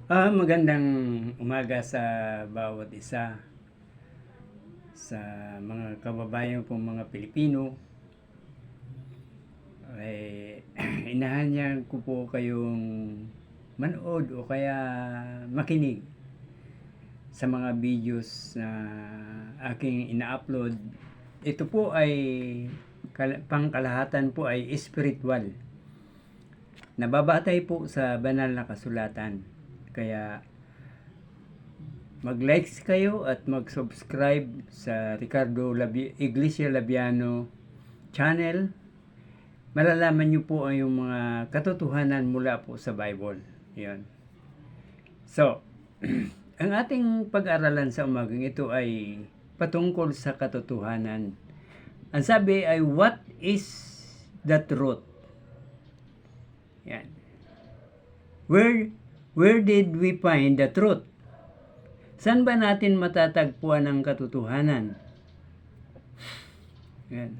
Magandang umaga sa bawat isa, sa mga kababayan kong mga Pilipino. Inahanyan ko po kayong manood o kaya makinig sa mga videos na aking ina-upload. Ito po ay pangkalahatan po ay spiritual. Nababatay po sa banal na kasulatan. Kaya mag-likes kayo at mag-subscribe sa Ricardo Iglesia Labiano channel. Malalaman niyo po ang yung mga katotohanan mula po sa Bible. Yan. So, ang ating pag-aralan sa umagang ito ay patungkol sa katotohanan. Ang sabi ay, what is the truth? Yan. Where did we find the truth? Saan ba natin matatagpuan ang katotohanan? Yan.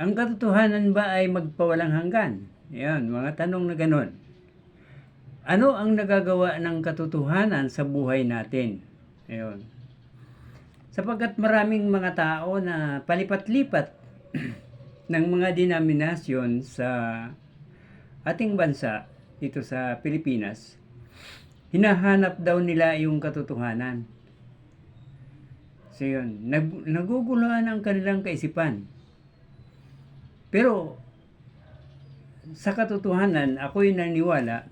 Ang katotohanan ba ay magpawalang hanggan? Yan, mga tanong na ganon. Ano ang nagagawa ng katotohanan sa buhay natin? Ayun. Sapagkat maraming mga tao na palipat-lipat ng mga denominasyon sa ating bansa, dito sa Pilipinas, hinahanap daw nila yung katotohanan. So yun, naguguluhan ang kanilang kaisipan. Pero, sa katotohanan, ako'y naniwala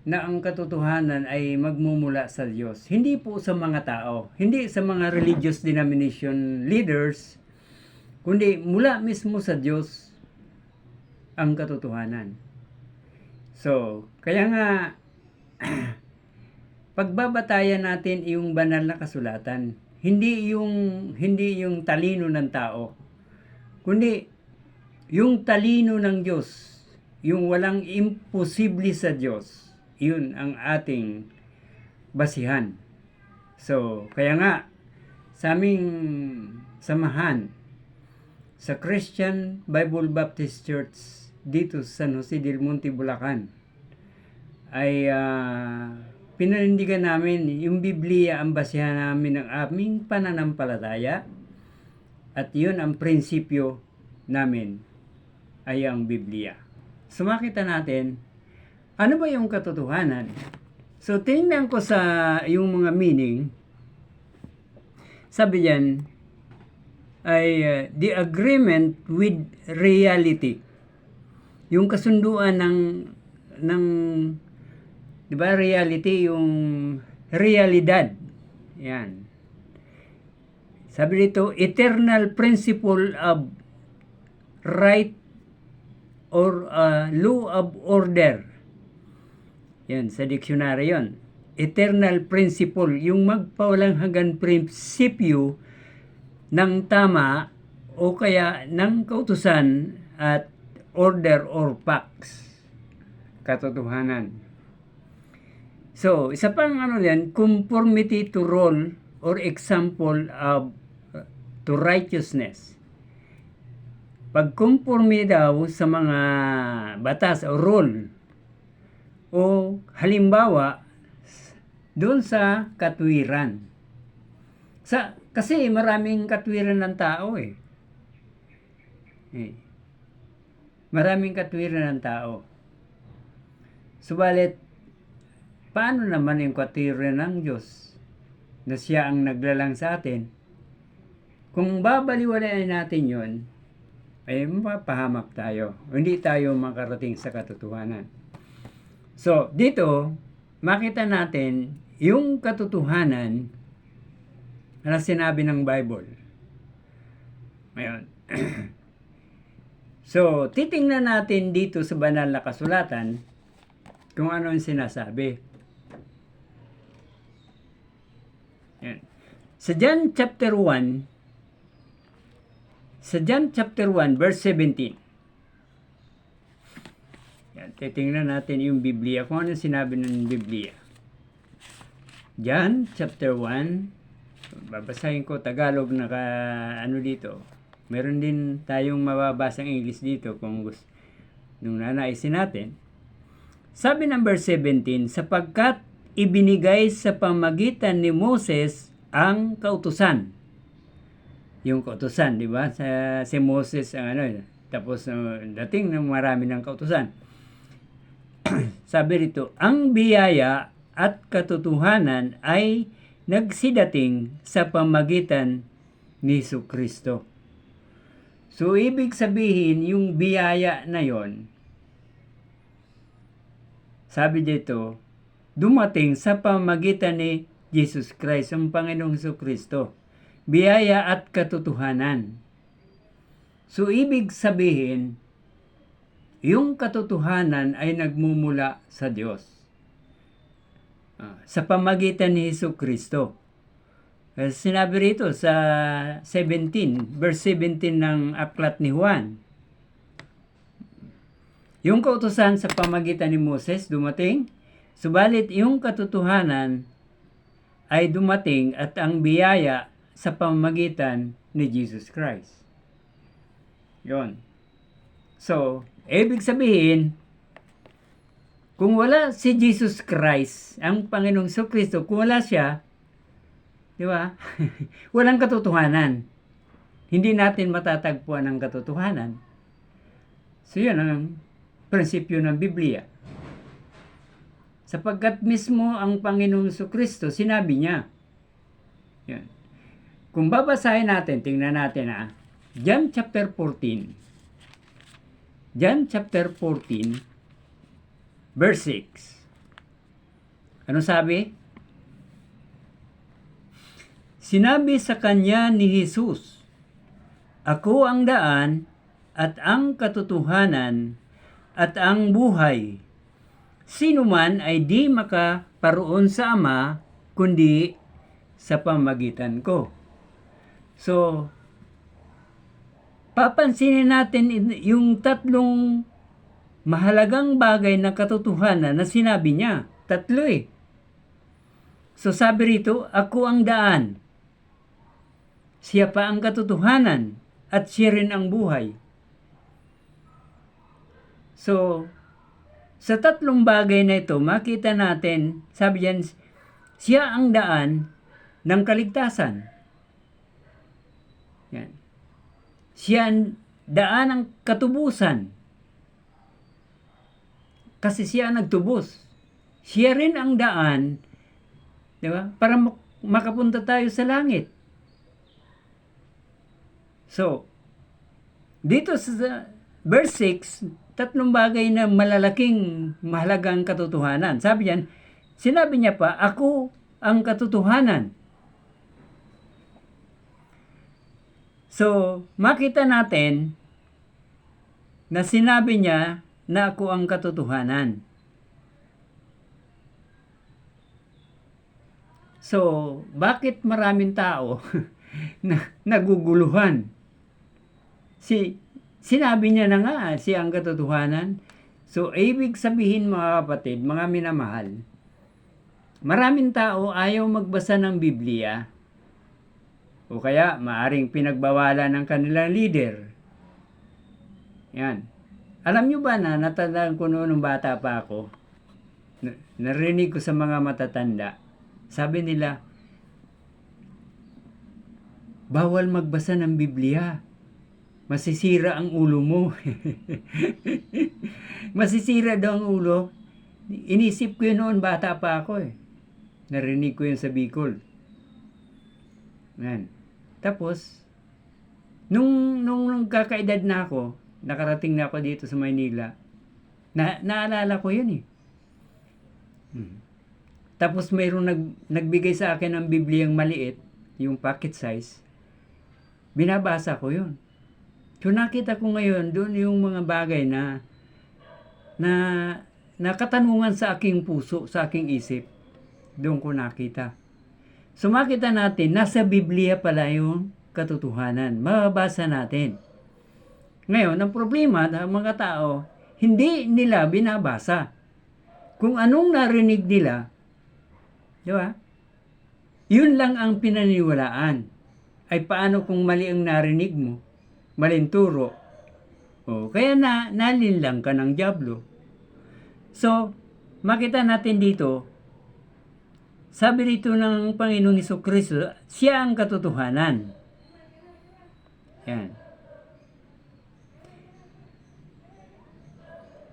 na ang katotohanan ay magmumula sa Diyos. Hindi po sa mga tao, hindi sa mga religious denomination leaders, kundi mula mismo sa Diyos ang katotohanan. So, kaya nga, pagbabatayan natin yung banal na kasulatan, hindi yung talino ng tao, kundi yung talino ng Diyos, yung walang imposible sa Diyos, yun ang ating basihan. So, kaya nga, sa aming samahan, sa Christian Bible Baptist Church, dito sa San Jose del Monte, Bulacan, ay pinanindigan namin yung Biblia ang basihan namin ng aming pananampalataya, at yun ang prinsipyo namin ay ang Biblia. So makita natin, ano ba yung katotohanan? So tingnan ko sa yung mga meaning, sabi diyan ay the agreement with reality. Yung kasunduan ng 'di ba, reality, yung realidad. Yan. Sabi dito, eternal principle of right or law of order. Yan, sa dictionary yon. Eternal principle, yung magpawalang hanggan prinsipyo ng tama o kaya ng kautusan at order or facts. Katotohanan. So, isa pang conformity to rule or example of to righteousness. Pagkonforme daw sa mga batas o rule o halimbawa doon sa katwiran. Kasi maraming katwiran ng tao eh. Maraming katwiran ng tao. Subalit, paano naman yung katwiran ng Diyos na siya ang naglalang sa atin? Kung babaliwalayan natin yon, ay mapapahamak tayo. Hindi tayo makarating sa katotohanan. So, dito, makita natin yung katotohanan na sinabi ng Bible. Ngayon, so, titingnan natin dito sa banal na kasulatan kung ano yung sinasabi. Yan. Sa John chapter 1, verse 17. Yan, titingnan natin yung Biblia, kung ano sinabi ng Biblia. John chapter 1, babasahin ko Tagalog na dito. Meron din tayong mababasang English dito kung gusto nung nanaisin natin. Sabi ng verse 17, sapagkat ibinigay sa pamagitan ni Moses ang kautusan. Yung kautusan, di ba? Si Moses ang tapos dating ng marami ng kautusan. Sabi rito, ang biyaya at katotohanan ay nagsidating sa pamagitan ni Jesucristo. So, ibig sabihin, yung biyaya na yon, sabi dito, dumating sa pamagitan ni Jesus Christ, ang Panginoong Jesucristo. Biyaya at katotohanan. So, ibig sabihin, yung katotohanan ay nagmumula sa Diyos. Sa pamagitan ni Jesucristo. Sinabi rito sa 17, verse 17 ng aklat ni Juan. Yung kautusan sa pamagitan ni Moses dumating, subalit yung katotohanan ay dumating at ang biyaya sa pamamagitan ni Jesus Christ. Yon. So, ibig sabihin, kung wala si Jesus Christ, ang Panginoong Jesucristo, kung wala siya, di ba? Walang katotohanan. Hindi natin matatagpuan ang katotohanan. So, yun ang prinsipyo ng Biblia. Sapagkat mismo ang Panginoong Jesucristo, sinabi niya. Yan. Kung babasahin natin, tingnan natin John chapter 14. John chapter 14, verse 6. Ano sabi? Sinabi sa kanya ni Jesus, ako ang daan at ang katotohanan at ang buhay. Sino man ay di makaparoon sa Ama, kundi sa pamagitan ko. So, papansinin natin yung tatlong mahalagang bagay na katotohanan na sinabi niya. Tatlo eh. So, sabi rito, ako ang daan. Siya pa ang katotohanan at siya rin ang buhay. So, sa tatlong bagay na ito, makita natin, sabi diyan, siya ang daan ng kaligtasan. Yan. Siya ang daan ng katubusan. Kasi siya ang nagtubos. Siya rin ang daan, di ba? Para makapunta tayo sa langit. So, dito sa verse 6, tatlong bagay na malalaking mahalagang katotohanan. Sabi niyan, sinabi niya pa, ako ang katotohanan. So, makita natin na sinabi niya na ako ang katotohanan. So, bakit maraming tao na naguguluhan? Sinabi niya na nga, siya ang katotohanan. So, ibig sabihin mga kapatid, mga minamahal, maraming tao ayaw magbasa ng Biblia o kaya maaring pinagbawalan ng kanilang leader. Yan. Alam nyo ba na natandaan ko noon nung bata pa ako, narinig ko sa mga matatanda, sabi nila, bawal magbasa ng Biblia. Masisira ang ulo mo. Masisira daw ang ulo. Inisip ko yun noon, bata pa ako eh. Narinig ko yun sa Bicol. Yan. Tapos, nung kakaedad na ako, nakarating na ako dito sa Maynila, naalala ko yun eh. Tapos mayroong nagbigay sa akin ng Bibliang maliit, yung pocket size. Binabasa ko yun. So nakita ko ngayon doon yung mga bagay na katanungan sa aking puso, sa aking isip. Doon ko nakita. So makita natin, nasa Biblia pala yung katotohanan. Mababasa natin. Ngayon, ang problema ng mga tao, hindi nila binabasa. Kung anong narinig nila, di ba? Yun lang ang pinaniwalaan. Ay paano kung mali ang narinig mo? Maling turo. O, kaya nalinlang ka ng dyablo. So, makita natin dito, sabi dito ng Panginoong Hesukristo, siya ang katotohanan. Yan.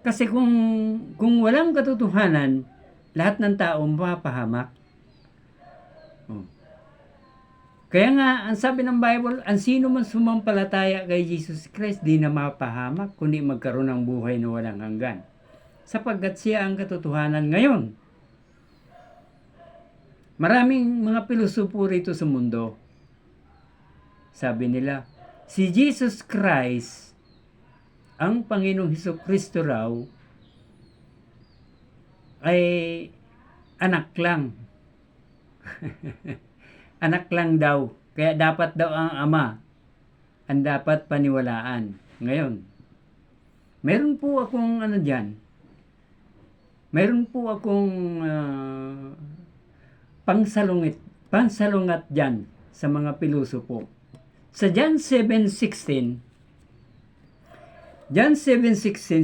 Kasi kung walang katotohanan, lahat ng tao mapapahamak. Oh. Kaya nga, ang sabi ng Bible, ang sino man sumampalataya kay Jesus Christ, di na mapahamak, kundi magkaroon ng buhay na walang hanggan. Sapagkat siya ang katotohanan ngayon. Maraming mga pilosopo rito sa mundo. Sabi nila, si Jesus Christ, ang Panginoong Hesukristo raw, ay anak lang. Anak lang daw. Kaya dapat daw ang ama ang dapat paniwalaan. Ngayon, meron po akong dyan. Meron po akong pangsalungat dyan sa mga pilosopo. Sa John 7:16,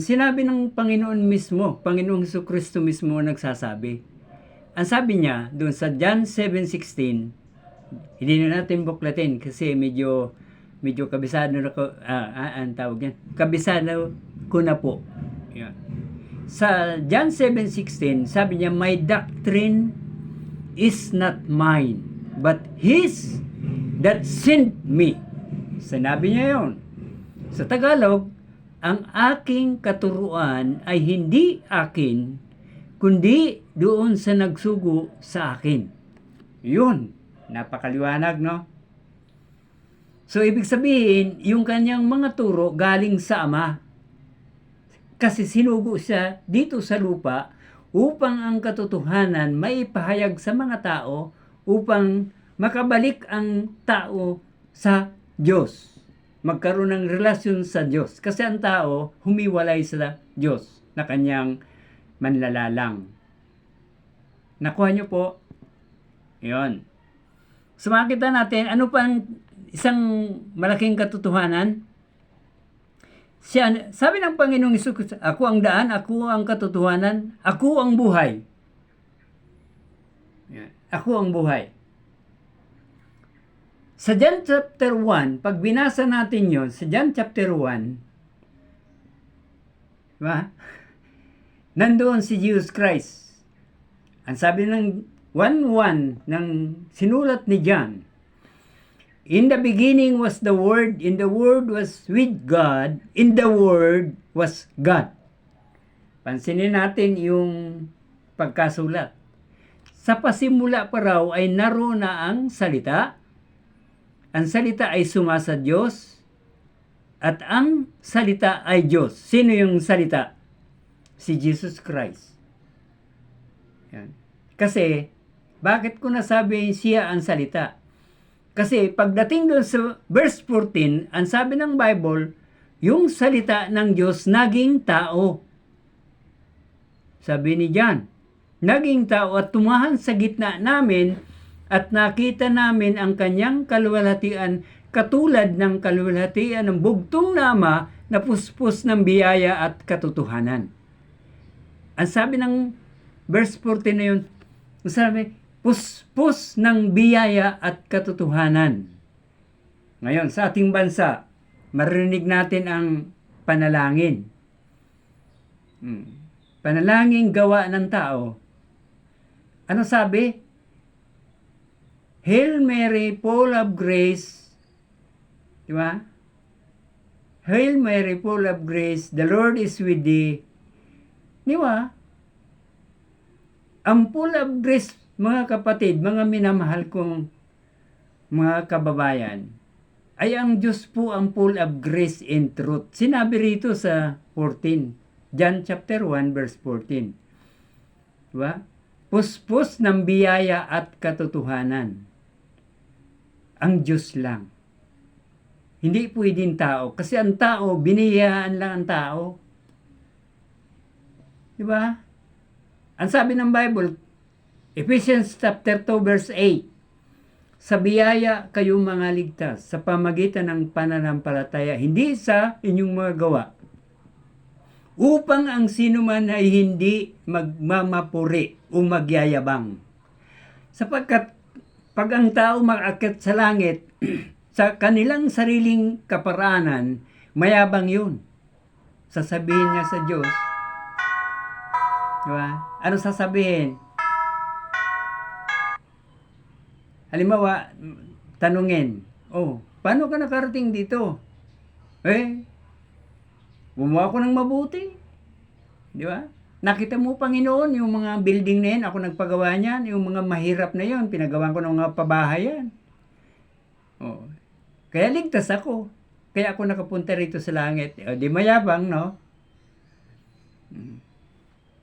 sinabi ng Panginoon mismo, Panginoong Hesukristo mismo nagsasabi. Ang sabi niya, doon sa John 7:16, hindi na natin buklatin kasi medyo kabisado na ko, ang tawag yan, kabisado ko na po. Yan. Sa John 7:16, sabi niya, my doctrine is not mine, but His that sent me. Sinabi niya yon. Sa Tagalog, ang aking katuruan ay hindi akin, kundi doon sa nagsugo sa akin. Yun, napakaliwanag, no? So, ibig sabihin, yung kanyang mga turo galing sa Ama. Kasi sinugo siya dito sa lupa upang ang katotohanan maipahayag sa mga tao upang makabalik ang tao sa Diyos. Magkaroon ng relasyon sa Diyos. Kasi ang tao humiwalay sa Diyos na kanyang manlalalang. Nakuha niyo po? Yun. So makita natin, ano pa ang isang malaking katotohanan? Sabi ng Panginoong Hesus, ako ang daan, ako ang katotohanan, ako ang buhay. Yan. Ako ang buhay. Sa John chapter 1, pag binasa natin yon, sa John chapter 1, diba? Nandoon si Jesus Christ. Ang sabi ng 1:1 ng sinulat ni John, in the beginning was the Word, and the Word was with God, and the Word was God. Pansinin natin yung pagkasulat. Sa pasimula pa raw ay naroon na ang salita. Ang salita ay sumasa Diyos, at ang salita ay Diyos. Sino yung salita? Si Jesus Christ. Yan. Kasi, bakit ko nasabi siya ang salita? Kasi pagdating doon sa verse 14, ang sabi ng Bible, yung salita ng Diyos naging tao. Sabi ni John, naging tao at tumahan sa gitna namin at nakita namin ang kanyang kaluwalhatian katulad ng kaluwalhatian ng bugtong na Ama na puspos ng biyaya at katotohanan. Ang sabi ng verse 14 na yun, sabi, puspos ng biyaya at katotohanan. Ngayon, sa ating bansa, marinig natin ang panalangin. Panalangin gawa ng tao. Ano sabi? Hail Mary, full of grace. Di ba? Hail Mary, full of grace, the Lord is with thee. Di ba? Ang full of grace, mga kapatid, mga minamahal kong mga kababayan, ay ang Diyos po ang full of grace and truth. Sinabi rito sa 14, John chapter 1 verse 14. Diba? Puspos ng biyaya at katotohanan. Ang Diyos lang. Hindi pwedeng tao. Kasi ang tao, biniyayaan lang ang tao. Diba? Ang sabi ng Bible, Ephesians chapter 2 verse 8, sa biyaya kayong mga ligtas sa pamagitan ng pananampalataya, hindi sa inyong mga gawa, upang ang sinuman ay hindi magmamapuri o magyayabang. Sapagkat pag ang tao maakyat sa langit, sa kanilang sariling kaparaanan, mayabang yun. Sasabihin niya sa Diyos, di ba? Ano sasabihin? Halimbawa, tanungin, paano ka nakarating dito? Gumawa ko ng mabuti. Di ba? Nakita mo, Panginoon, yung mga building na yan, ako nagpagawa niyan, yung mga mahirap na yan, pinagawa ko ng mga pabahayan. Kaya ligtas ako. Kaya ako nakapunta rito sa langit. Di mayabang, no?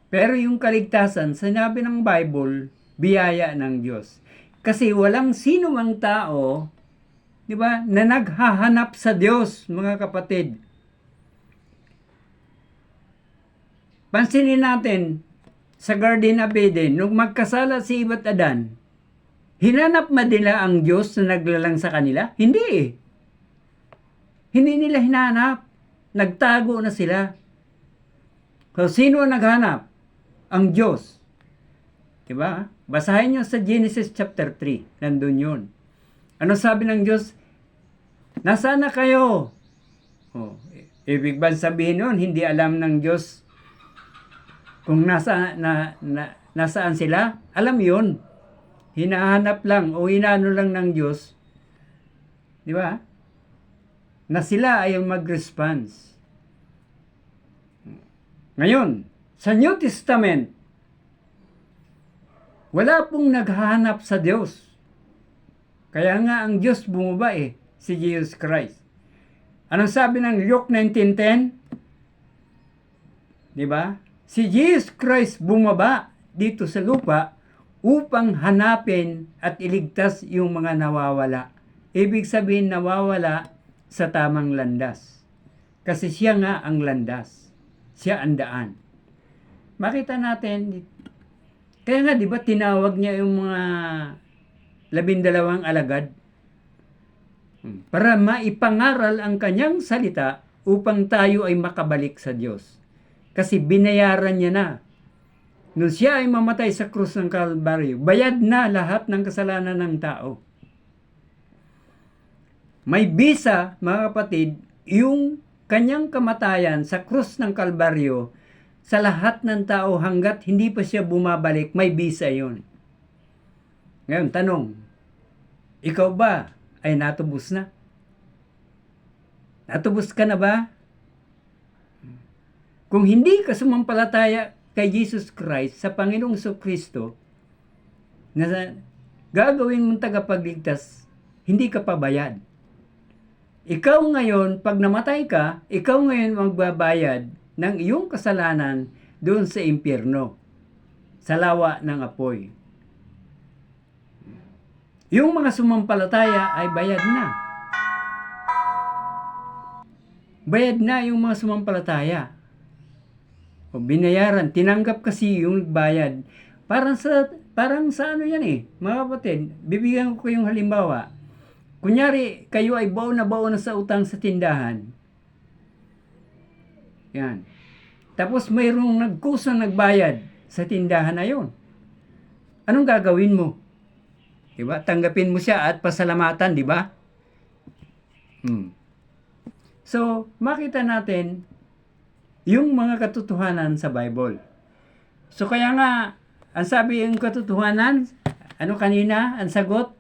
Pero yung kaligtasan, sinabi ng Bible, biyaya ng Diyos. Kasi walang sino mang tao, di ba, na naghahanap sa Diyos, mga kapatid. Pansinin natin, sa Garden of Eden, nung magkasala si Eva at Adan, hinanap ba nila ang Diyos na naglalang sa kanila? Hindi. Hindi nila hinanap. Nagtago na sila. So, sino ang naghanap? Ang Diyos. Diba? Basahin nyo sa Genesis chapter 3. Nandun yun. Ano sabi ng Diyos? Nasaan na kayo? Ibig ba sabihin nun, hindi alam ng Diyos kung nasaan sila? Alam yun. Hinahanap lang o hinano lang ng Diyos. Di ba? Na sila ay mag-response. Ngayon, sa New Testament, wala pong naghahanap sa Diyos. Kaya nga ang Diyos bumaba si Jesus Christ. Anong sabi ng Luke 19:10? Di ba? Si Jesus Christ bumaba dito sa lupa upang hanapin at iligtas yung mga nawawala. Ibig sabihin nawawala sa tamang landas. Kasi siya nga ang landas. Siya ang daan. Makita natin, kaya nga di ba tinawag niya yung mga 12 alagad para maipangaral ang kanyang salita upang tayo ay makabalik sa Diyos. Kasi binayaran niya na. Nung siya ay mamatay sa krus ng Kalbaryo, bayad na lahat ng kasalanan ng tao. May bisa, mga kapatid, yung kanyang kamatayan sa krus ng Kalbaryo sa lahat ng tao hanggat hindi pa siya bumabalik, may bisa yun. Ngayon, tanong, ikaw ba ay natubos na? Natubos ka na ba? Kung hindi ka sumampalataya kay Jesus Christ sa Panginoong Kristo na gagawin mong tagapagligtas, hindi ka pabayad. Ikaw ngayon, pag namatay ka, ikaw ngayon magbabayad ng iyong kasalanan doon sa impyerno, sa lawa ng apoy. Yung mga sumampalataya ay bayad na. Bayad na yung mga sumampalataya. O binayaran, tinanggap kasi yung bayad. Parang sa ano yan mga kapatid, bibigyan ko kayong halimbawa. Kunyari, kayo ay baon na sa utang sa tindahan. Yan. Tapos mayroong nagkusang nagbayad sa tindahan na yon. Anong gagawin mo? Diba? Tanggapin mo siya at pasalamatan, diba? So, makita natin yung mga katotohanan sa Bible. So, kaya nga, ang sabi yung katotohanan, ano kanina, ang sagot?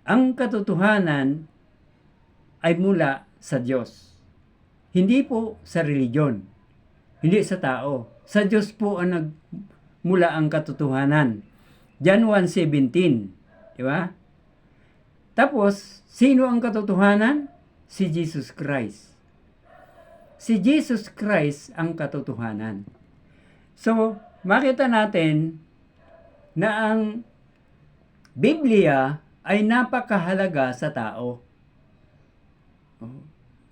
Ang katotohanan ay mula sa Diyos. Hindi po sa religion. Hindi sa tao. Sa Diyos po ang nagmula ang katotohanan. John 1:17. Diba? Tapos, sino ang katotohanan? Si Jesus Christ. Si Jesus Christ ang katotohanan. So, makita natin na ang Biblia ay napakahalaga sa tao.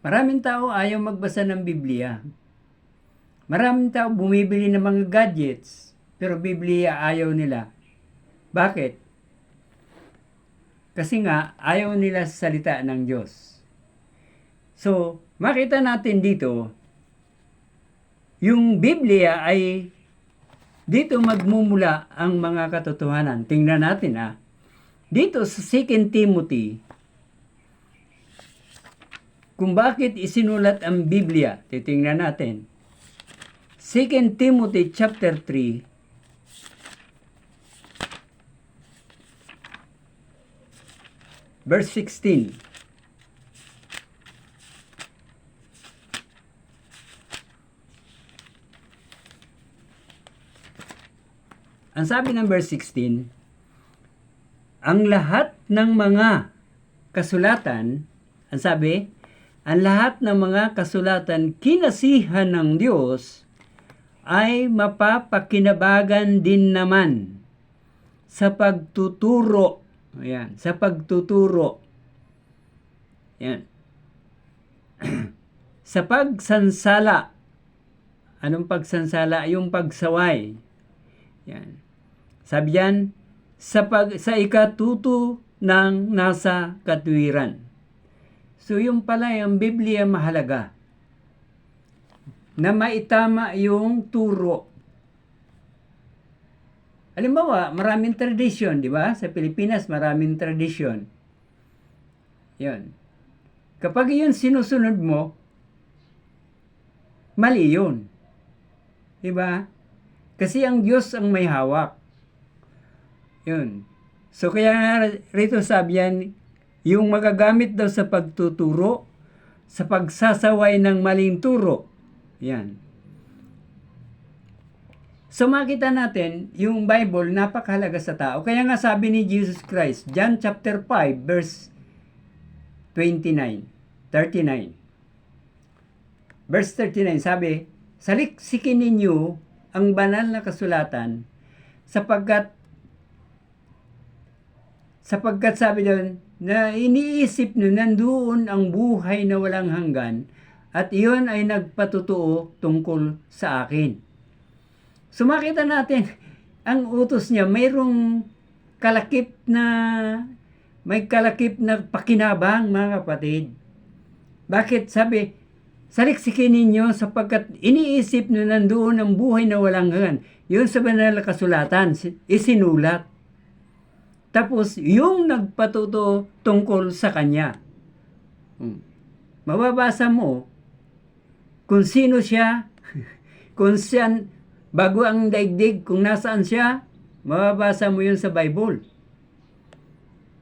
Maraming tao ayaw magbasa ng Biblia. Maraming tao bumibili ng mga gadgets, pero Biblia ayaw nila. Bakit? Kasi nga, ayaw nila sa salita ng Diyos. So, makita natin dito, yung Biblia ay dito magmumula ang mga katotohanan. Tingnan natin Dito sa 2 Timothy, kung bakit isinulat ang Biblia, titingnan natin. 2 Timothy chapter 3, verse 16. Ang sabi ng verse 16, ang lahat ng mga kasulatan, ang sabi, ang lahat ng mga kasulatan kinasihan ng Diyos ay mapapakinabagan din naman sa pagtuturo. Ayan, sa pagtuturo. Ayan. Sa pagsansala. Anong pagsansala? Yung pagsaway. Ayan. Sabi yan, sa ikatuto ng nasa katwiran. So yung pala yung Biblia mahalaga. Na maitama yung turo. Halimbawa, maraming tradisyon, di ba? Sa Pilipinas, maraming tradisyon. Yan. Kapag yun sinusunod mo, mali yun. Di ba? Kasi ang Diyos ang may hawak. Yun. So kaya rito sabi yan, yung magagamit daw sa pagtuturo, sa pagsasaway ng maling turo. Yan. So makita natin, yung Bible napakahalaga sa tao. Kaya nga sabi ni Jesus Christ, John chapter 5 verse 39. Verse 39 sabi, saliksikin ninyo ang banal na kasulatan sapagkat sabi doon na iniisip nyo nandoon ang buhay na walang hanggan at iyon ay nagpatutuo tungkol sa akin. So makita natin, ang utos niya may kalakip na pakinabang, mga kapatid. Bakit? Sabi, saliksikin ninyo sapagkat iniisip nyo nandoon ang buhay na walang hanggan. Yun sa banal na kasulatan, isinulat. Tapos, yung nagpatuto tungkol sa kanya. Mababasa mo kung sino siya, kung saan, bago ang daigdig, kung nasaan siya, mababasa mo yun sa Bible.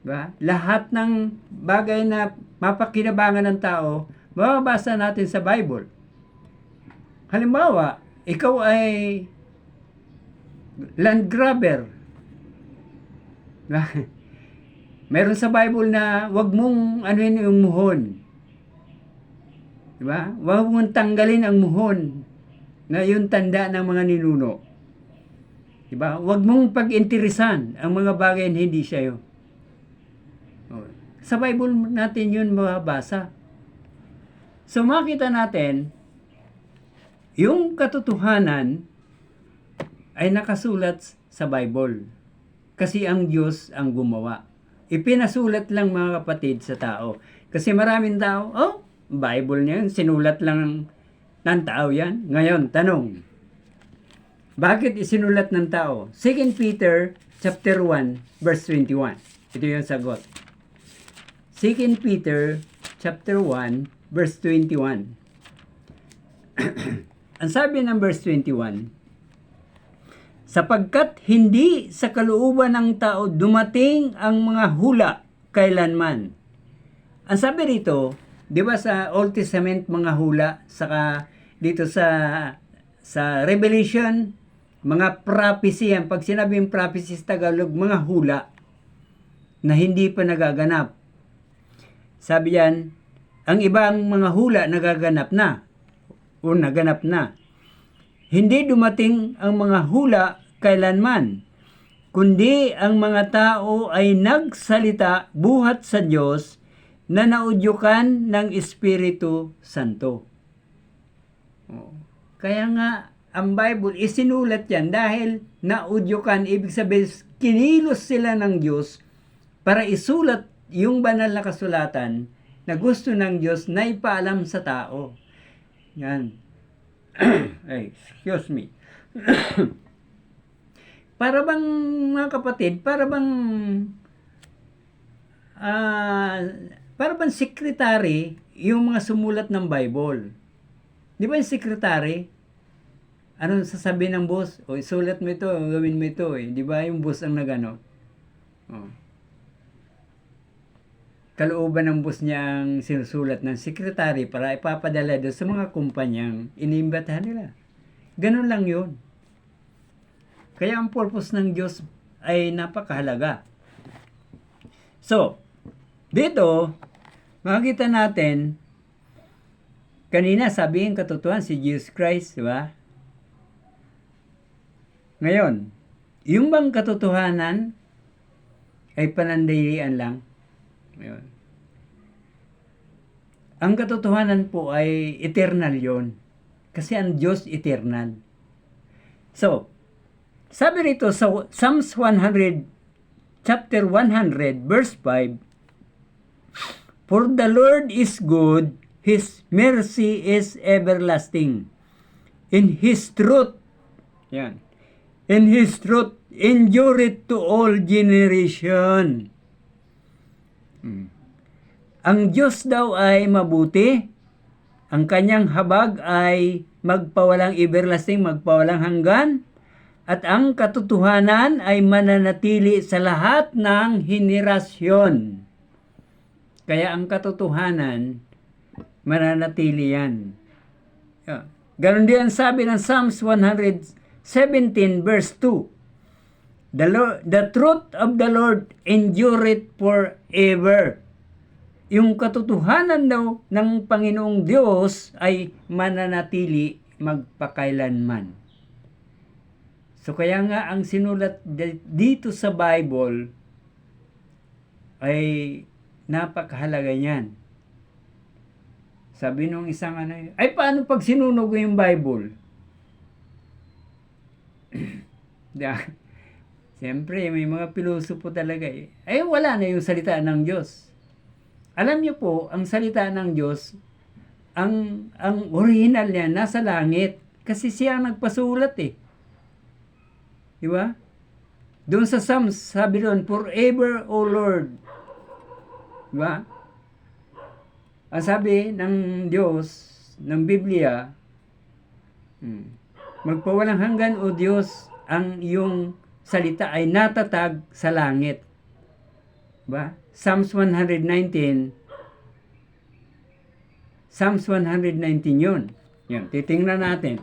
Diba? Lahat ng bagay na mapakinabangan ng tao, mababasa natin sa Bible. Halimbawa, ikaw ay land grabber. Meron sa Bible na wag mong anuhin yung muhon. Diba? Wag mong tanggalin ang muhon na yung tanda ng mga ninuno. Diba? Wag mong pag-interesan ang mga bagay na hindi sa'yo. Sa Bible natin yun mababasa. So makita natin, yung katotohanan ay nakasulat sa Bible. Kasi ang Diyos ang gumawa. Ipinasulat lang, mga kapatid, sa tao. Kasi maraming tao, Bible niya, sinulat lang ng tao yan. Ngayon, tanong, bakit isinulat ng tao? 2 Peter chapter 1, verse 21. Ito yung sagot. 2 Peter chapter 1, verse 21. Ang sabi ng verse 21, sapagkat hindi sa kalooban ng tao dumating ang mga hula kailanman. Ang sabi rito, di ba sa Old Testament mga hula, saka dito sa Revelation, mga prophecy yan. Pag sinabing prophecy sa Tagalog, mga hula na hindi pa nagaganap. Sabi yan, ang ibang mga hula nagaganap na o naganap na. Hindi dumating ang mga hula kailanman, kundi ang mga tao ay nagsalita buhat sa Diyos na naudyukan ng Espiritu Santo. Kaya nga, ang Bible, isinulat yan dahil naudyukan, ibig sabihin, kinilos sila ng Diyos para isulat yung banal na kasulatan na gusto ng Diyos na ipaalam sa tao. Yan. Ay, excuse me. Para bang, mga kapatid, ah, para bang secretary yung mga sumulat ng Bible. Di ba yung secretary? Ano sasabihin ng boss? O, isulat mo ito, gawin mo ito eh. Di ba yung boss ang nagano? Oh. Kalooban ng boss niya ang sinusulat ng secretary para ipapadala doon sa mga kumpanyang iniimbitahan nila. Ganun lang yun. Kaya ang purpose ng Diyos ay napakahalaga. So, dito, makikita natin, kanina sabihin katotohanan si Jesus Christ, di ba? Ngayon, yung bang katotohanan ay panandalian lang? Ngayon. Ang katotohanan po ay eternal yon. Kasi ang Diyos eternal. So, sabi rito sa Psalms 100, chapter 100, verse 5, For the Lord is good, His mercy is everlasting. In His truth, yan, in His truth, endure it to all generation. Ang Diyos daw ay mabuti, ang kanyang habag ay magpawalang everlasting, magpawalang hanggan, at ang katotohanan ay mananatili sa lahat ng henerasyon. Kaya ang katotohanan, mananatili yan. Ganon din ang sabi ng Psalms 117 verse 2. The truth of the Lord endureth forever. Yung katotohanan daw ng Panginoong Diyos ay mananatili magpakailanman. So kaya nga ang sinulat dito sa Bible ay napakahalaga niyan. Sabi nung isang ay paano pag sinunog yung Bible? Siyempre, may mga pilosopo talaga eh. Ay wala na yung salita ng Diyos. Alam niyo po, ang salita ng Diyos, ang original niya nasa langit. Kasi siya ang nagpasulat eh. Di ba? Doon sa Psalms, sabi doon, forever, O Lord. Di ba? Ang sabi ng Diyos, ng Biblia, magpawalang hanggan, O Diyos, ang iyong salita ay natatag sa langit. Ba? Psalms 119 yun. Yan, titingnan natin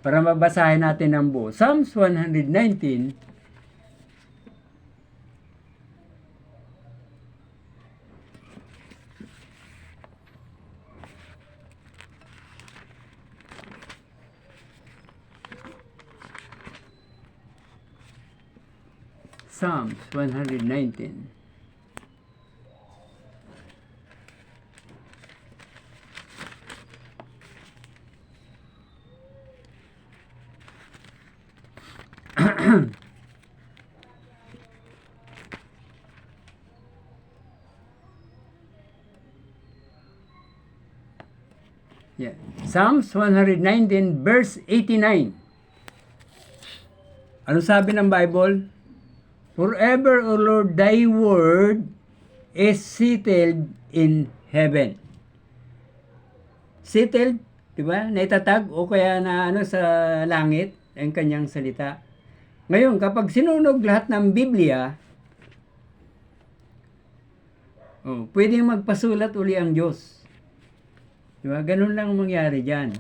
para mabasahin natin ang buo. Psalms 119 Psalms 119. Yeah. Psalms 119 verse 89. Ano sabi ng Bible? Forever, O Lord, thy word is settled in heaven. Settled, di ba? Naitatag o kaya na sa langit ang kanyang salita. Ngayon, kapag sinunog lahat ng Biblia, pwedeng magpasulat uli ang Diyos. Di ba? Ganun lang mangyari dyan.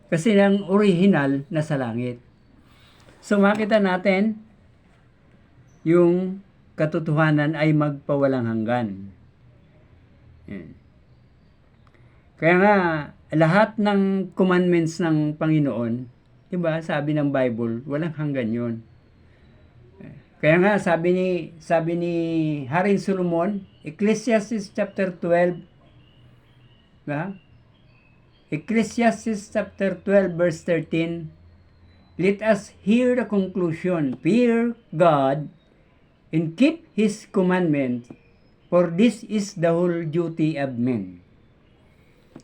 Kasi ang original nasa langit. So makita natin, yung katotohanan ay magpawalang hanggan. Yan. Kaya nga, lahat ng commandments ng Panginoon, di ba, sabi ng Bible, walang hanggan yun. Kaya nga, sabi ni Haring Solomon, Ecclesiastes chapter 12, ba? Ecclesiastes chapter 12 verse 13, let us hear the conclusion, fear God and keep His commandments, for this is the whole duty of men.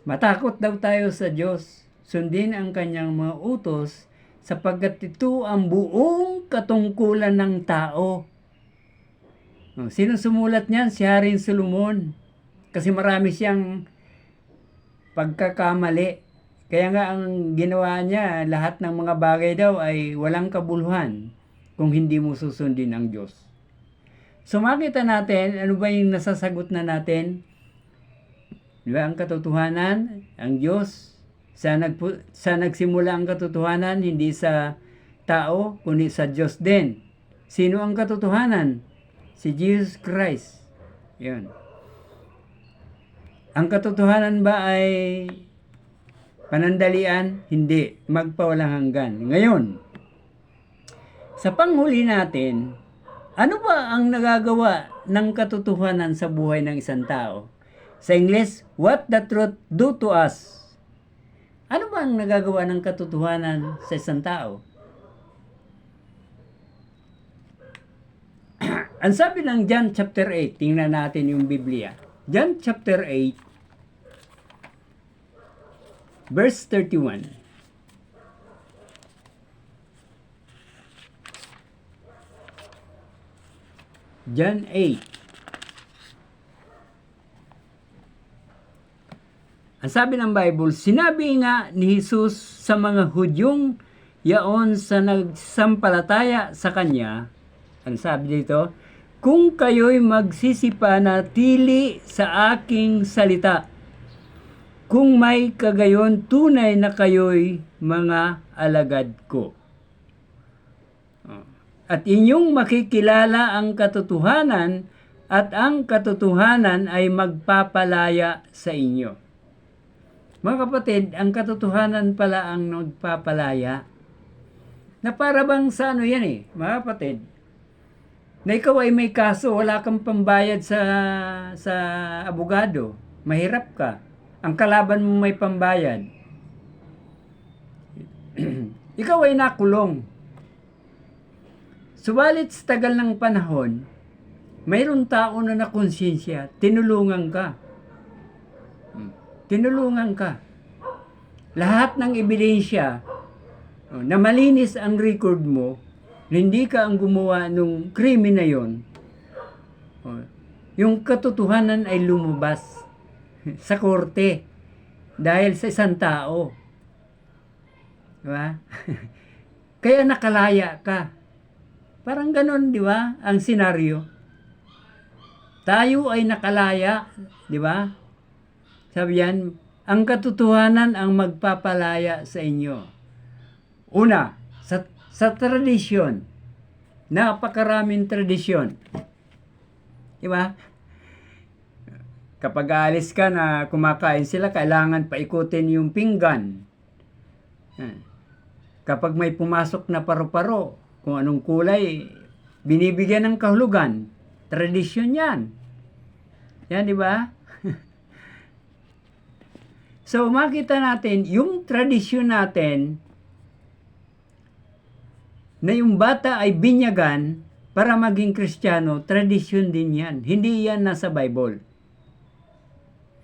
Matakot daw tayo sa Diyos. sundin ang kanyang mga utos, sapagkat ito ang buong katungkulan ng tao. Sino sumulat niyan? Si Haring Solomon. Kasi marami siyang pagkakamali. Kaya nga ang ginawa niya, lahat ng mga bagay daw ay walang kabuluhan kung hindi mo susundin ang Diyos. So makita natin, ano ba yung nasasagot na natin? Diba, ang katotohanan, ang Diyos, sa nagsimula ang katotohanan, hindi sa tao, kundi sa Diyos din. Sino ang katotohanan? Si Jesus Christ. Yun. Ang katotohanan ba ay panandalian? Hindi. Magpawalang hanggan. Ngayon, sa panghuli natin, ano ba ang nagagawa ng katotohanan sa buhay ng isang tao? Sa English, what the truth do to us? Ano ba ang nagagawa ng katotohanan sa isang tao? Ang sabi ng John chapter 8, tingnan natin yung Biblia. John chapter 8, verse 31. John 8. Ang sabi ng Bible, sinabi nga ni Jesus sa mga Hudyong yaon sa nagsampalataya sa Kanya, ang sabi dito, kung kayo'y magsisipanatili sa aking salita, kung may kagayon tunay na kayo'y mga alagad ko. At inyong makikilala ang katotohanan at ang katotohanan ay magpapalaya sa inyo. Mga kapatid, ang katotohanan pala ang magpapalaya. Na para bang sa ano yan mga kapatid, na ikaw ay may kaso, wala kang pambayad sa abogado, mahirap ka, ang kalaban mo may pambayad. Ikaw ay nakulong. Subalit sa tagal ng panahon, mayroon tao na nakonsensya, tinulungan ka. Tinulungan ka. Lahat ng ebidensya na malinis ang record mo, hindi ka ang gumawa ng krimen na yon, yung katotohanan ay lumabas sa korte dahil sa isang tao. Diba? Kaya nakalaya ka. Parang ganon, di ba, ang senaryo. Tayo ay nakalaya, di ba? Sabi yan, ang katotohanan ang magpapalaya sa inyo. Una, sa tradisyon, napakaraming tradisyon. Diba? Kapag aalis ka na kumakain sila, kailangan paikutin yung pinggan. Kapag may pumasok na paru-paro, kung anong kulay, binibigyan ng kahulugan. Tradisyon yan. Yan, di ba? So, makita natin, yung tradisyon natin, na yung bata ay binyagan para maging Kristiyano, tradisyon din yan. Hindi yan nasa Bible.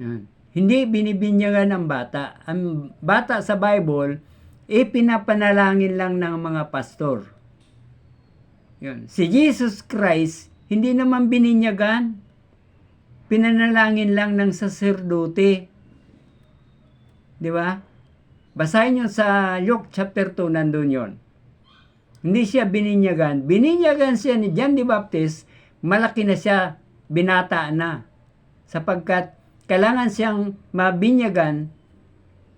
Yan. Hindi binibinyagan ng bata. Ang bata sa Bible, pinapanalangin lang ng mga pastor. Yan. Si Jesus Christ, hindi naman bininyagan. Pinanalangin lang ng saserdote. Di ba? Basahin nyo sa Luke chapter 2, nandun yon. Hindi siya bininyagan. Bininyagan siya ni John the Baptist, malaki na siya, binata na. Sapagkat kailangan siyang mabinyagan,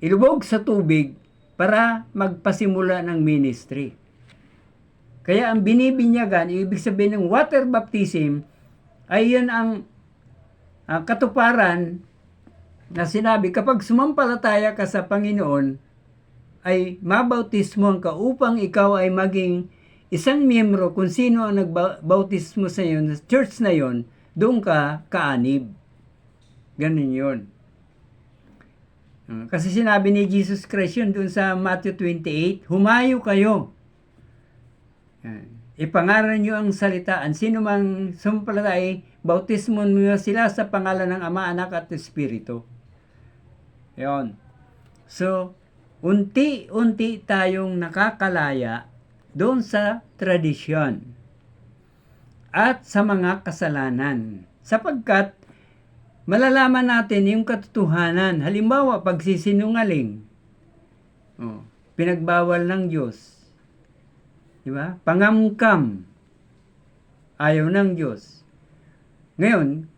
ilubog sa tubig para magpasimula ng ministry. Kaya ang binibinyagan, ibig sabihin ng water baptism, ay yun ang katuparan na sinabi, kapag sumampalataya ka sa Panginoon, ay mabautismohan ka upang ikaw ay maging isang miyembro kung sino ang nagbautismo sa iyo, sa church na yon, doon ka kaanib. Ganun yun. Kasi sinabi ni Jesus Christ yun doon sa Matthew 28, humayo kayo. Ipangaral nyo ang salita. Ang sino mang sumampalataya, bautismo mo sila sa pangalan ng Ama, Anak at Espiritu. Yun. So, unti-unti tayong nakakalaya doon sa tradisyon at sa mga kasalanan. Sapagkat malalaman natin yung katotohanan. Halimbawa, pagsisinungaling. Pinagbawal ng Diyos. Di ba? Pangamkam. Ayaw ng Diyos. Ngayon,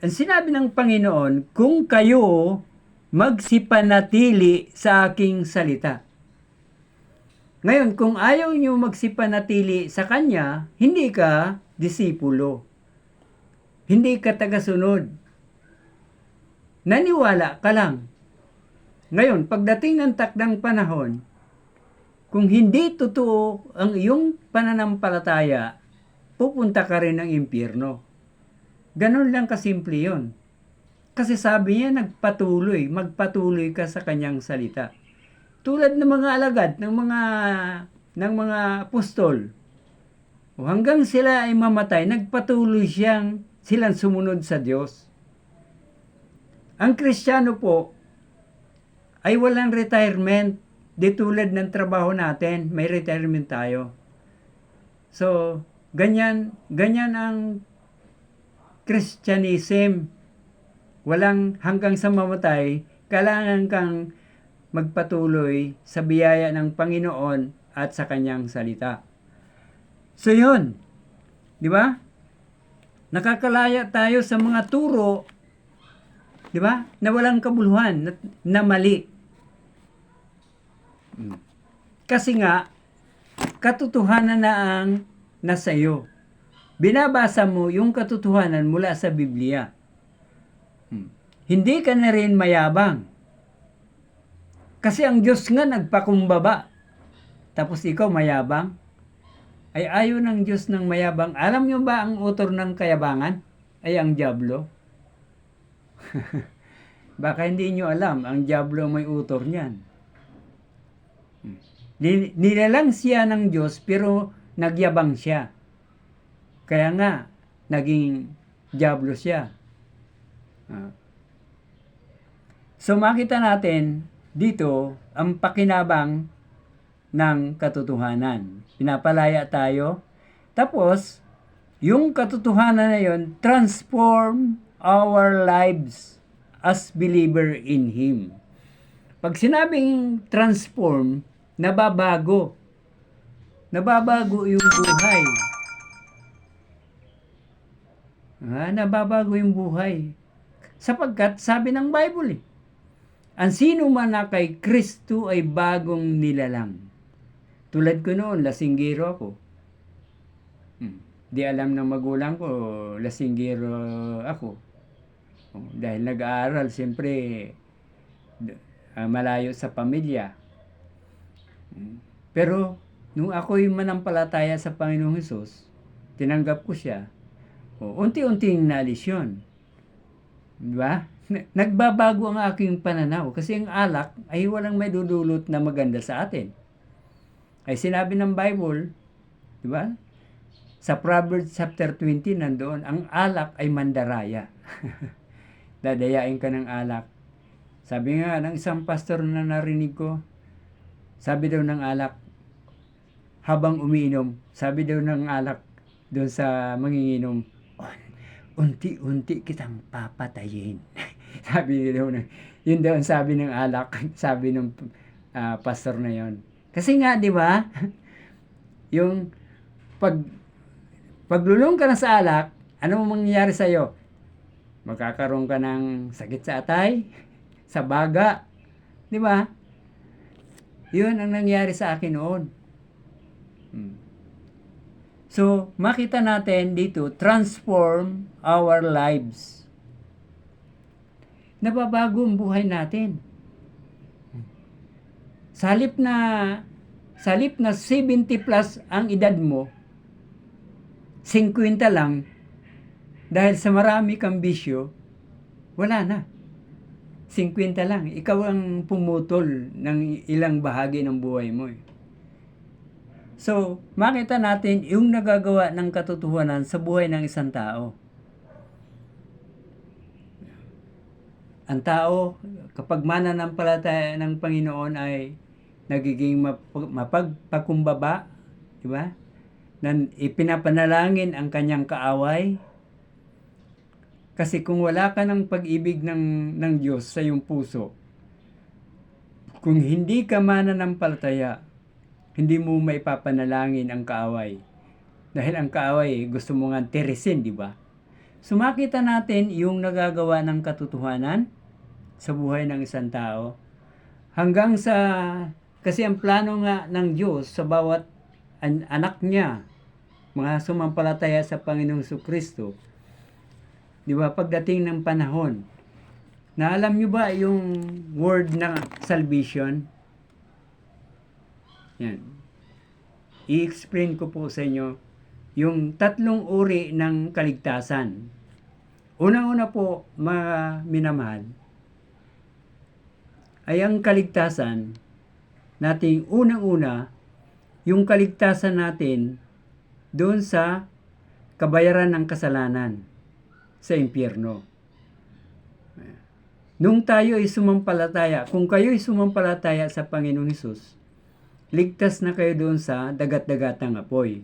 ang sinabi ng Panginoon, kung kayo magsipanatili sa aking salita. Ngayon, kung ayaw nyo magsipanatili sa Kanya, hindi ka disipulo. Hindi ka tagasunod. Naniwala ka lang. Ngayon, pagdating ng takdang panahon, kung hindi totoo ang iyong pananampalataya, pupunta ka rin ng impyerno. Ganon lang kasimple yun. Kasi sabi niya, magpatuloy ka sa kanyang salita. Tulad ng mga alagad, ng mga apostol. Hanggang sila ay mamatay, nagpatuloy silang sumunod sa Diyos. Ang Kristiyano po ay walang retirement. Di tulad ng trabaho natin, may retirement tayo. So, ganyan ang Christianism. Walang hanggang sa mamatay, kailangan kang magpatuloy sa biyaya ng Panginoon at sa kanyang salita. So, yun. Di ba? Nakakalaya tayo sa mga turo, di ba? Na walang kabuluhan, na mali. Kasi nga, katotohanan na ang nasa iyo. Binabasa mo yung katotohanan mula sa Biblia. Hindi ka na rin mayabang. Kasi ang Diyos nga nagpakumbaba. Tapos ikaw mayabang. Ay ayaw ng Diyos ng mayabang. Alam nyo ba ang author ng kayabangan? Ay ang dyablo. Baka hindi nyo alam, ang dyablo may author niyan. Nilalang siya ng Diyos pero nagyabang siya. Kaya nga, naging dyablo siya. So makita natin dito ang pakinabang ng katotohanan. Pinapalaya tayo. Tapos, yung katotohanan na yun, transform our lives as believer in Him. Pag sinabing transform, nababago. Nababago yung buhay. Nababago yung buhay. Sapagkat sabi ng Bible, ang sino man na kay Kristo ay bagong nilalang. Tulad ko noon, lasinggero ako. Di alam ng magulang ko, lasinggero ako. Dahil nag-aaral, siyempre, malayo sa pamilya. Pero, nung ako'y manampalataya sa Panginoong Hesus, tinanggap ko siya, unti-unting nalis yun. Diba? Nagbabago ang aking pananaw kasi ang alak ay walang may dudulot na maganda sa atin. Ay sinabi ng Bible, diba? Sa Proverbs chapter 20 nandoon, ang alak ay mandaraya. Dadayain ka ng alak. Sabi nga ng isang pastor na narinig ko, sabi daw ng alak, habang umiinom, sabi daw ng alak doon sa manginginom, unti-unti kitang papatayin. Sabi daw yun daw ang sabi ng alak, sabi ng pastor na yon. Kasi nga, di ba? Yung paglulong ka na sa alak, ano mangyayari sa iyo? Magkakaroon ka ng sakit sa atay, sa baga, di ba? Yun ang nangyari sa akin noon. So, makita natin dito, transform our lives. Nababago ang buhay natin. Sa halip na 70 plus ang edad mo, 50 lang, dahil sa marami kang bisyo, wala na. 50 lang. Ikaw ang pumutol ng ilang bahagi ng buhay mo. So, makita natin yung nagagawa ng katotohanan sa buhay ng isang tao. ang tao, kapag mananampalataya ng Panginoon ay nagiging mapagpakumbaba, di ba? Ipinapanalangin ang kanyang kaaway. Kasi kung wala ka ng pag-ibig ng Diyos sa iyong puso, kung hindi ka mananampalataya, hindi mo maipapanalangin ang kaaway. Dahil ang kaaway, gusto mo nga tirisin, di ba? So makita natin yung nagagawa ng katotohanan sa buhay ng isang tao. Hanggang sa, kasi ang plano nga ng Diyos sa bawat anak niya, mga sumampalataya sa Panginoong Kristo, di ba, pagdating ng panahon, na alam nyo ba yung word na salvation? Yan. I-explain ko po sa inyo yung tatlong uri ng kaligtasan. Unang-una po, mga minamahal, ay ang kaligtasan nating unang-una, yung kaligtasan natin doon sa kabayaran ng kasalanan sa impyerno. Nung tayo ay sumampalataya, kung kayo ay sumampalataya sa Panginoong Hesus, ligtas na kayo doon sa dagat-dagatang apoy.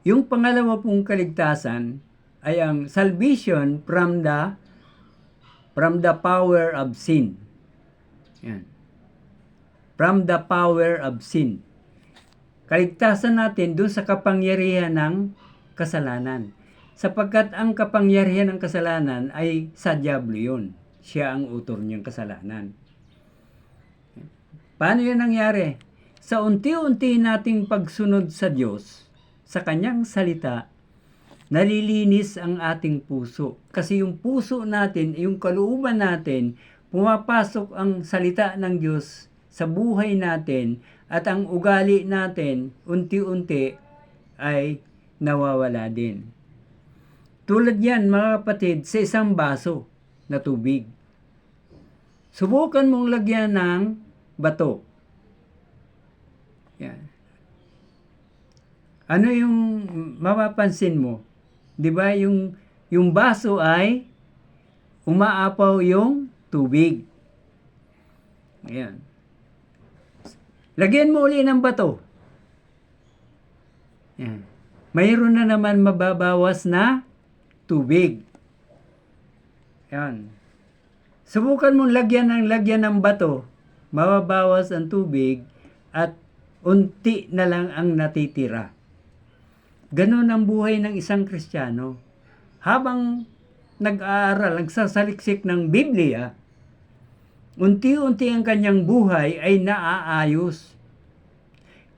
Yung pangalawa pong kaligtasan ay ang salvation from the power of sin. Yan. From the power of sin. Kaligtasan natin doon sa kapangyarihan ng kasalanan. Sapagkat ang kapangyarihan ng kasalanan ay sa diablo yun. Siya ang utor niyang kasalanan. Paano yan nangyari? Sa unti-unti nating pagsunod sa Diyos, sa Kanyang salita, nalilinis ang ating puso. Kasi yung puso natin, yung kalooban natin, pumapasok ang salita ng Diyos sa buhay natin at ang ugali natin unti-unti ay nawawala din. Tulad yan, mga kapatid, sa isang baso na tubig. Subukan mong lagyan ng bato. Yan. Ano yung mapapansin mo? 'Di ba yung baso ay umaapaw yung tubig. Ayan. Lagyan mo uli ng bato. Yan. Mayroon na naman mababawas na tubig. Yan. Subukan mong lagyan ng bato, mababawas ang tubig at unti na lang ang natitira. Ganon ang buhay ng isang Kristiyano. Habang nag-aaral, nagsasaliksik ng Biblia, unti-unti ang kanyang buhay ay naaayos.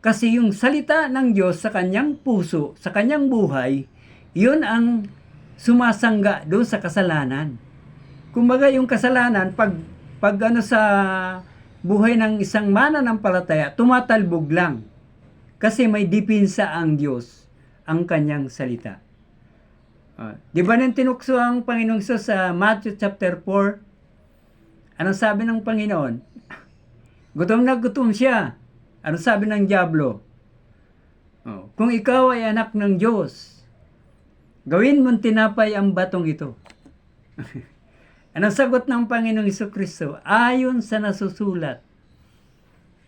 Kasi yung salita ng Diyos sa kanyang puso, sa kanyang buhay, yun ang sumasangga doon sa kasalanan. Kumbaga yung kasalanan, pag sa buhay ng isang mananampalataya, tumatalbog lang. Kasi may dipinsa ang Diyos, ang kanyang salita. Di ba nang tinukso ang Panginoong Hesus sa Matthew chapter 4? Anong sabi ng Panginoon? Gutom na gutom siya. Anong sabi ng diablo? Kung ikaw ay anak ng Diyos, gawin mong tinapay ang batong ito. Anong sagot ng Panginoong Jesucristo? Ayon sa nasusulat.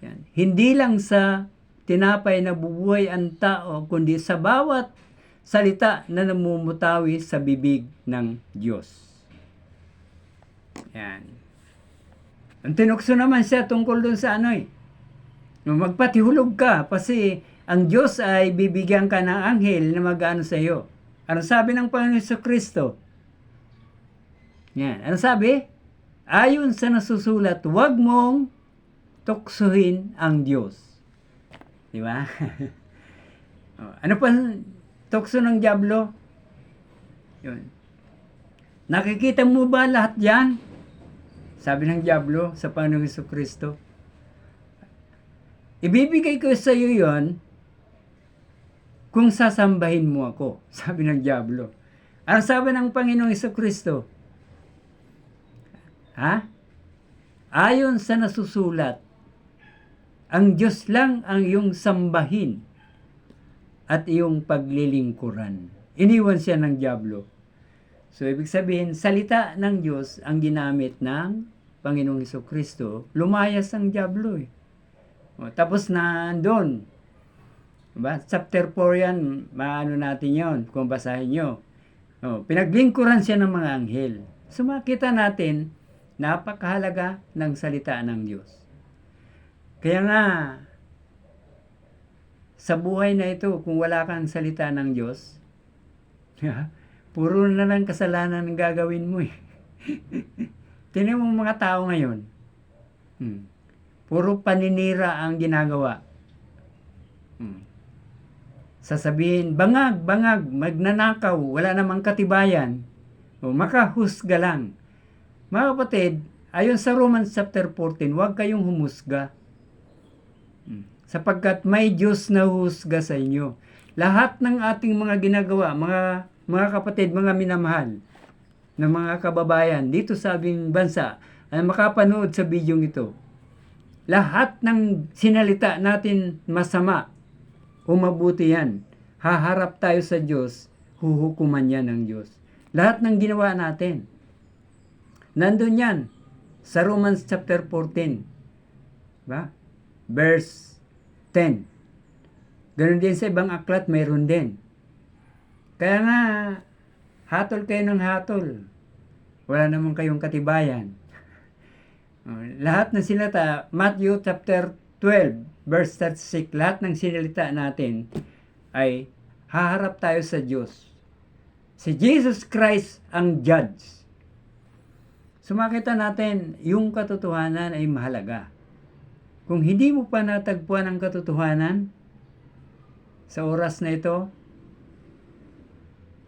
Yan. Hindi lang sa tinapay na bubuhay ang tao, kundi sa bawat salita na namumutawi sa bibig ng Diyos. Yan. Ang tinukso naman siya tungkol dun sa magpatihulog ka, kasi ang Diyos ay bibigyan ka ng anghel na mag-ano sa iyo. Ano sabi ng Panginoon Jesucristo? Yan. Ano sabi? Ayon sa nasusulat, huwag mong tuksuhin ang Diyos. Di ba? Ano pa tukso ng diablo? Yun. Nakikita mo ba lahat yan? Sabi ng diablo sa Panginoong Jesucristo. Ibibigay ko sa iyo yon kung sasambahin mo ako. Sabi ng diablo. Ano sabi ng Panginoong Jesucristo? Ayon sa nasusulat, ang Diyos lang ang iyong sambahin at iyong paglilingkuran. Iniwan siya ng diablo. So, ibig sabihin, salita ng Diyos ang ginamit ng Panginoong Hesukristo. Lumayas ang diablo eh. Tapos na doon. Diba? Chapter 4 yan, maano natin yon kung basahin nyo. Pinaglingkuran siya ng mga anghel. So, makita natin, napakahalaga ng salita ng Diyos. Kaya nga, sa buhay na ito, kung wala kang salita ng Diyos, puro na lang kasalanan ang gagawin mo eh. Tingnan mo mga tao ngayon. Puro paninira ang ginagawa. Sasabihin, bangag, magnanakaw, wala namang katibayan. Makahusga lang. Mga kapatid, ayon sa Romans chapter 14, huwag kayong humusga. Sapagkat may Diyos na husga sa inyo. Lahat ng ating mga ginagawa, mga kapatid, mga minamahal, ng mga kababayan dito sa aming bansa, ay makapanood sa bidyong ito. Lahat ng sinalita natin masama o mabuti yan, haharap tayo sa Diyos, huhukuman yan ng Diyos. Lahat ng ginawa natin. Nandun yan sa Romans chapter 14. Ba? Verse 10. Ganun din sa ibang aklat, mayroon din. Kaya nga, hatol kayo ng hatol. Wala naman kayong katibayan. Lahat ng sinalita, Matthew chapter 12, verse 36, lahat ng sinalita natin ay haharap tayo sa Diyos. Si Jesus Christ ang judge. So makita natin, yung katotohanan ay mahalaga. Kung hindi mo pa natagpuan ang katotohanan sa oras na ito,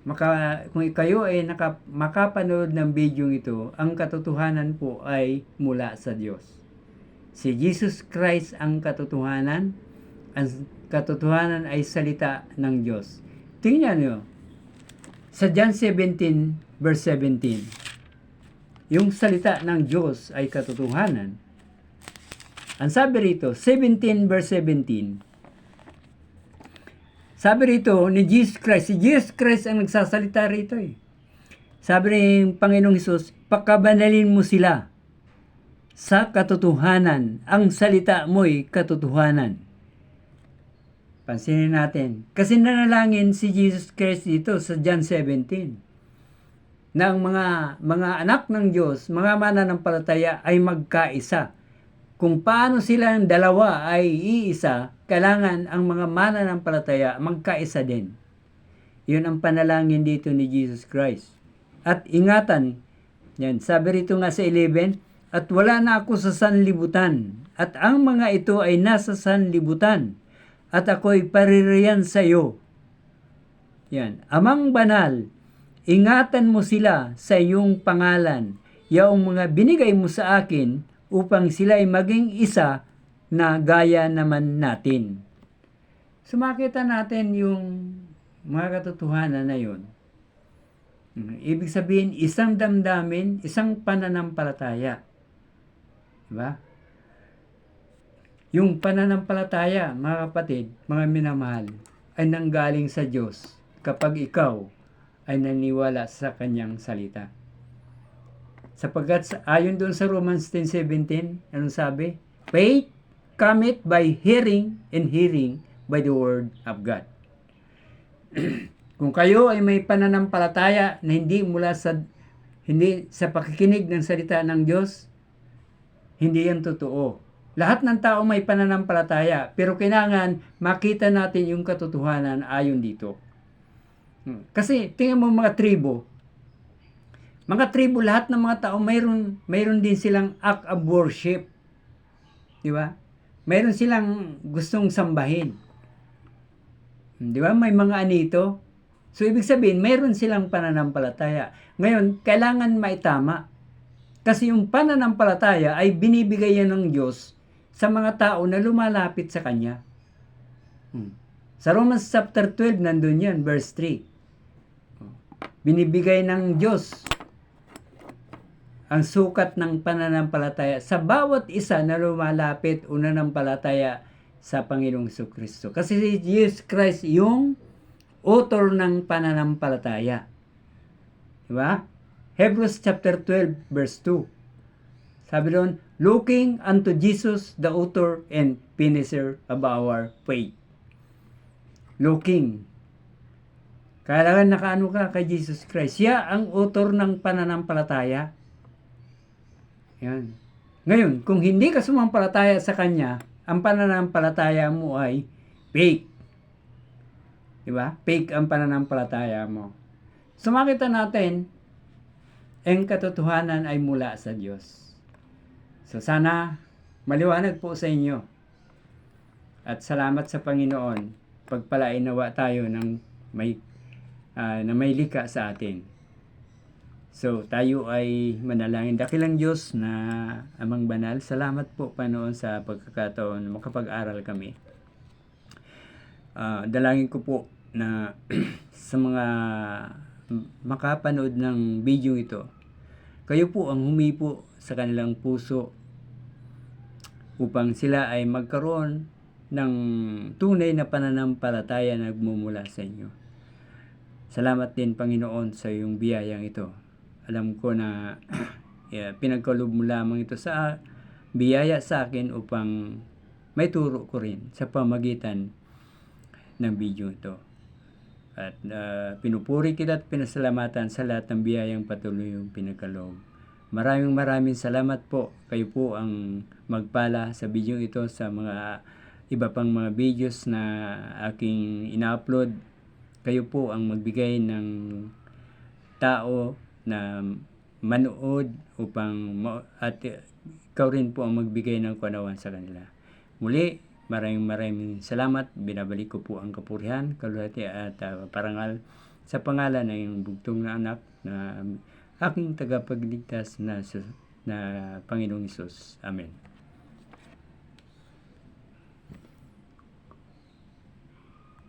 kung kayo ay makapanood ng video ito, ang katotohanan po ay mula sa Diyos. Si Jesus Christ ang katotohanan. Ang katotohanan ay salita ng Diyos. Tingnan nyo, sa John 17, verse 17, yung salita ng Diyos ay katotohanan. Ang sabi rito, 17 verse 17, sabi rito ni Jesus Christ, si Jesus Christ ang nagsasalita rito eh. Sabi ng Panginoong Hesus, pakabanalin mo sila sa katotohanan. Ang salita mo'y katotohanan. Pansinin natin. Kasi nanalangin si Jesus Christ dito sa John 17 na ang mga anak ng Diyos, mga mananampalataya ay magkaisa. Kung paano silang dalawa ay iisa, kailangan ang mga mananampalataya magkaisa din. Yun ang panalangin dito ni Jesus Christ. At ingatan, yan, sabi rito nga sa 11, at wala na ako sa sanlibutan, at ang mga ito ay nasa sanlibutan, at ako'y paririyan sa iyo. Yan, Amang banal, ingatan mo sila sa iyong pangalan, yaong mga binigay mo sa akin, upang sila ay maging isa na gaya naman natin. So makita natin yung mga katotohanan na yun. Ibig sabihin, isang damdamin, isang pananampalataya. Diba? Yung pananampalataya, mga kapatid, mga minamahal, ay nanggaling sa Diyos kapag ikaw ay naniwala sa Kanyang salita. Sapagkat ayon doon sa Romans 10:17, anong sabi? Faith cometh by hearing, and hearing by the word of God. Kung kayo ay may pananampalataya na hindi sa pakikinig ng salita ng Diyos, hindi yan totoo. Lahat ng tao may pananampalataya, pero kailangan makita natin yung katotohanan ayon dito. Kasi tingnan mo mga tribo, lahat ng mga tao, mayroon din silang act of worship. Di ba? Mayroon silang gustong sambahin. Di ba? May mga anito. So, ibig sabihin, mayroon silang pananampalataya. Ngayon, kailangan maitama. Kasi yung pananampalataya ay binibigay yan ng Diyos sa mga tao na lumalapit sa Kanya. Sa Romans chapter 12, nandun yan, verse 3. Binibigay ng Diyos ang sukat ng pananampalataya sa bawat isa na lumalapit o nananampalataya sa Panginoong Jesucristo. Kasi si Jesus Christ yung author ng pananampalataya. Diba? Hebrews chapter 12 verse 2. Sabi doon, looking unto Jesus, the author and finisher of our faith. Looking. Kailangan nakaano ka kay Jesus Christ. Siya ang author ng pananampalataya. Yan. Ngayon, kung hindi ka sumampalataya sa Kanya, ang pananampalataya mo ay fake. Diba? Fake ang pananampalataya mo. So makita natin, ang katotohanan ay mula sa Diyos. So sana maliwanag po sa inyo. At salamat sa Panginoon. Pagpalain nawa tayo ng na may likha sa atin. So tayo ay manalangin. Dakilang Diyos na Amang Banal, salamat po Panginoon sa pagkakataon makapag-aral kami. Dalangin ko po na sa mga makapanood ng video ito, kayo po ang humipo sa kanilang puso upang sila ay magkaroon ng tunay na pananampalataya na nagmumula sa inyo. Salamat din Panginoon sa iyong biyayang ito. Alam ko na pinagkaloob mo lamang ito sa biyaya sa akin upang may turo ko rin sa pamagitan ng video ito. At pinupuri kita at pinasalamatan sa lahat ng biyayang patuloy yung pinagkaloob. Maraming salamat po. Kayo po ang magpala sa video ito sa mga iba pang mga videos na aking ina-upload. Kayo po ang magbigay ng tao na manood upang at ikaw rin po ang magbigay ng kaunawaan sa kanila. Muli, maraming salamat. Binabalik ko po ang kapurihan, kaluwalhati at parangal sa pangalan ng iyong bugtong na anak na aking tagapagligtas na Panginoong Hesus. Amen.